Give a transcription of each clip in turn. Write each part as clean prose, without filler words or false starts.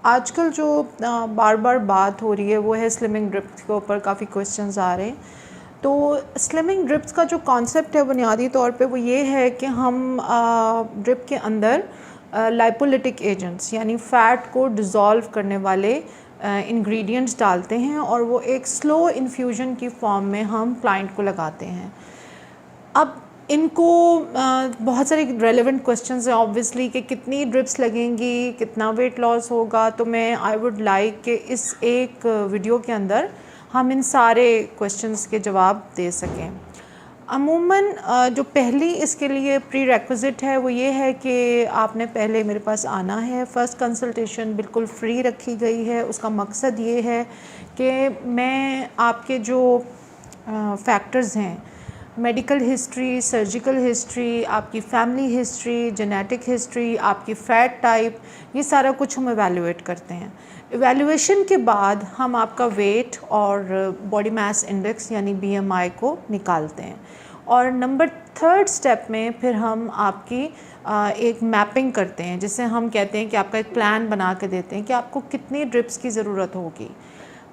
आजकल जो बार बार बात हो रही है वो है स्लिमिंग ड्रिप्स के ऊपर काफ़ी क्वेश्चंस आ रहे हैं। तो स्लिमिंग ड्रिप्स का जो कॉन्सेप्ट है बुनियादी तौर पे वो ये है कि हम ड्रिप के अंदर लाइपोलिटिक एजेंट्स यानी फ़ैट को डिज़ोल्व करने वाले इंग्रेडिएंट्स डालते हैं और वो एक स्लो इन्फ्यूजन की फॉर्म में हम क्लाइंट को लगाते हैं। अब इनको बहुत सारे रेलेवेंट क्वेश्चंस हैं ऑब्वियसली कि कितनी ड्रिप्स लगेंगी, कितना वेट लॉस होगा। तो मैं आई वुड लाइक कि इस एक वीडियो के अंदर हम इन सारे क्वेश्चंस के जवाब दे सकें। अमूमन जो पहली इसके लिए प्री रेक्विज़िट है वो ये है कि आपने पहले मेरे पास आना है। फ़र्स्ट कंसल्टेशन बिल्कुल फ्री रखी गई है। उसका मकसद ये है कि मैं आपके जो फैक्टर्स हैं, मेडिकल हिस्ट्री, सर्जिकल हिस्ट्री, आपकी फैमिली हिस्ट्री, जेनेटिक हिस्ट्री, आपकी फ़ैट टाइप, ये सारा कुछ हम एवेलुएट करते हैं। एवेलुएशन के बाद हम आपका वेट और बॉडी मास इंडेक्स यानी BMI को निकालते हैं और नंबर 3rd स्टेप में फिर हम आपकी एक मैपिंग करते हैं, जिसे हम कहते हैं कि आपका एक प्लान बना के देते हैं कि आपको कितनी ड्रिप्स की ज़रूरत होगी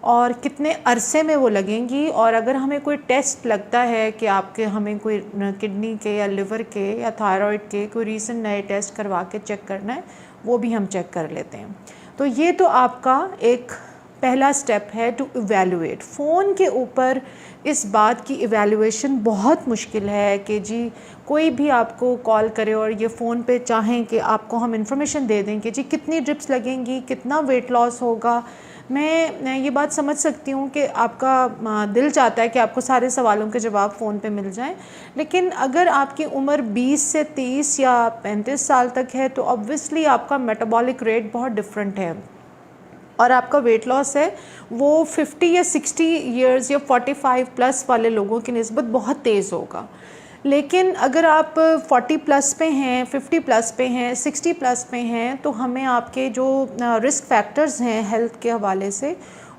और कितने अरसे में वो लगेंगी। और अगर हमें कोई टेस्ट लगता है कि आपके हमें कोई किडनी के या लिवर के या थायराइड के कोई रीसेंट नए टेस्ट करवा के चेक करना है, वो भी हम चेक कर लेते हैं। तो ये तो आपका एक पहला स्टेप है टू इवैल्यूएट। फ़ोन के ऊपर इस बात की इवैल्यूएशन बहुत मुश्किल है कि जी कोई भी आपको कॉल करे और ये फ़ोन पे चाहें कि आपको हम इंफॉर्मेशन दे दें कि जी कितनी ड्रिप्स लगेंगी, कितना वेट लॉस होगा। मैं ये बात समझ सकती हूँ कि आपका दिल चाहता है कि आपको सारे सवालों के जवाब फ़ोन पे मिल जाएं, लेकिन अगर आपकी उम्र 20 से 30 या 35 साल तक है तो ऑब्वियसली आपका मेटाबॉलिक रेट बहुत डिफरेंट है और आपका वेट लॉस है वो 50 या 60 ईयर्स या 45 प्लस वाले लोगों की निस्बत बहुत तेज़ होगा। लेकिन अगर आप 40 प्लस पे हैं, 50 प्लस पे हैं, 60 प्लस पे हैं, तो हमें आपके जो रिस्क फैक्टर्स हैं हेल्थ के हवाले से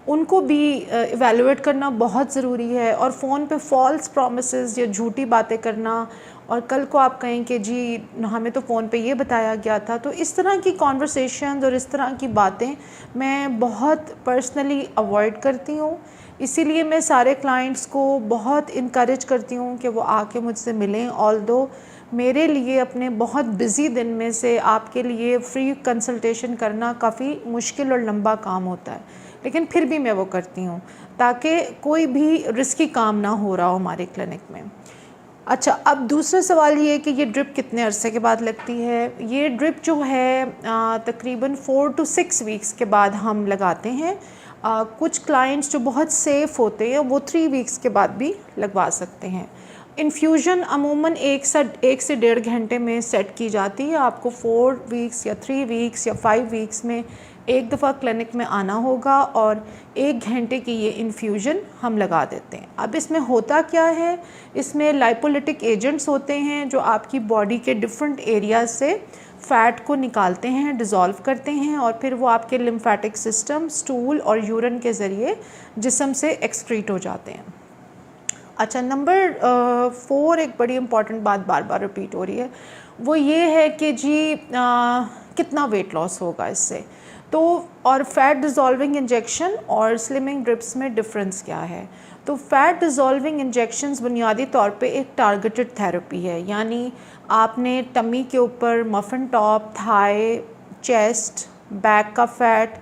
उनको भी इवैल्यूएट करना बहुत ज़रूरी है। और फ़ोन पे फॉल्स प्रॉमिसेस या झूठी बातें करना और कल को आप कहें कि जी हमें तो फ़ोन पे ये बताया गया था, तो इस तरह की कॉन्वर्सेशन और इस तरह की बातें मैं बहुत पर्सनली अवॉइड करती हूँ। इसीलिए मैं सारे क्लाइंट्स को बहुत इनकरेज करती हूँ कि वो आके मुझसे मिलें। ऑल्दो मेरे लिए अपने बहुत बिज़ी दिन में से आपके लिए फ्री कंसल्टेशन करना काफ़ी मुश्किल और लंबा काम होता है, लेकिन फिर भी मैं वो करती हूँ ताकि कोई भी रिस्की काम ना हो रहा हो हमारे क्लिनिक में। अच्छा, अब दूसरा सवाल ये है कि ये ड्रिप कितने अरसे के बाद लगती है। ये ड्रिप जो है तकरीबन 4 to 6 वीक्स के बाद हम लगाते हैं। कुछ क्लाइंट्स जो बहुत सेफ़ होते हैं वो 3 वीक्स के बाद भी लगवा सकते हैं। इन्फ्यूजन अमूमन 1 से 1.5 घंटे में सेट की जाती है। आपको 4 वीक्स या 3 वीक्स या 5 वीक्स में एक दफ़ा क्लिनिक में आना होगा और 1 घंटे की ये इन्फ्यूजन हम लगा देते हैं। अब इसमें होता क्या है, इसमें लाइपोलिटिक एजेंट्स होते हैं जो आपकी बॉडी के डिफरेंट एरियाज से फ़ैट को निकालते हैं, डिज़ोल्व करते हैं और फिर वो आपके लिम्फेटिक सिस्टम, स्टूल और यूरिन के ज़रिए जिस्म से एक्सक्रीट हो जाते हैं। अच्छा, नंबर 4 एक बड़ी इंपॉर्टेंट बात बार बार रिपीट हो रही है, वो ये है कि जी कितना वेट लॉस होगा इससे। तो और फैट डिज़ोल्विंग इंजेक्शन और स्लिमिंग ड्रिप्स में डिफरेंस क्या है। तो फैट डिज़ोल्विंग इंजेक्शंस बुनियादी तौर पे एक टारगेटेड थेरेपी है, यानी आपने टमी के ऊपर muffin top, thigh, chest, back का फ़ैट,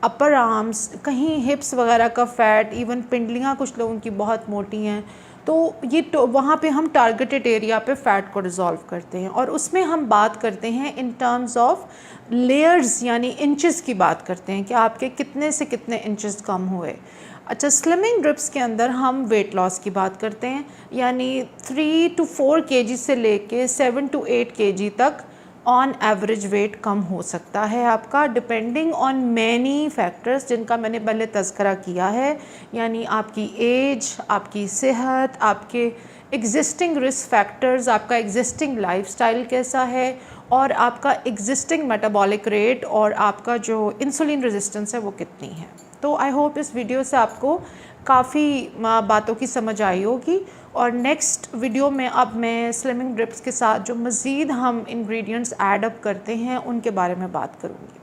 अपर आर्म्स, कहीं हिप्स वगैरह का फ़ैट, इवन पिंडलियाँ कुछ लोगों की बहुत मोटी हैं, तो ये वहाँ पे हम टारगेटेड एरिया पे फ़ैट को डिज़ोल्व करते हैं और उसमें हम बात करते हैं इन टर्म्स ऑफ लेयर्स यानी इंचेस की बात करते हैं कि आपके कितने से कितने इंचेस कम हुए। अच्छा, स्लिमिंग ड्रिप्स के अंदर हम वेट लॉस की बात करते हैं, यानी 3 to 4 kg से लेके 7 to 8 kg तक ऑन एवरेज वेट कम हो सकता है आपका, डिपेंडिंग ऑन मैनी फैक्टर्स जिनका मैंने पहले तज़करा किया है, यानी आपकी एज, आपकी सेहत, आपके एग्जिस्टिंग रिस्क फैक्टर्स, आपका एग्जिस्टिंग लाइफस्टाइल कैसा है और आपका एग्जिस्टिंग मेटाबॉलिक रेट और आपका जो इंसुलिन रेजिस्टेंस है वो कितनी है। तो आई होप इस वीडियो से आपको काफ़ी बातों की समझ आई होगी और नेक्स्ट वीडियो में अब मैं स्लिमिंग ड्रिप्स के साथ जो मज़ीद हम इंग्रेडिएंट्स ऐड अप करते हैं उनके बारे में बात करूँगी।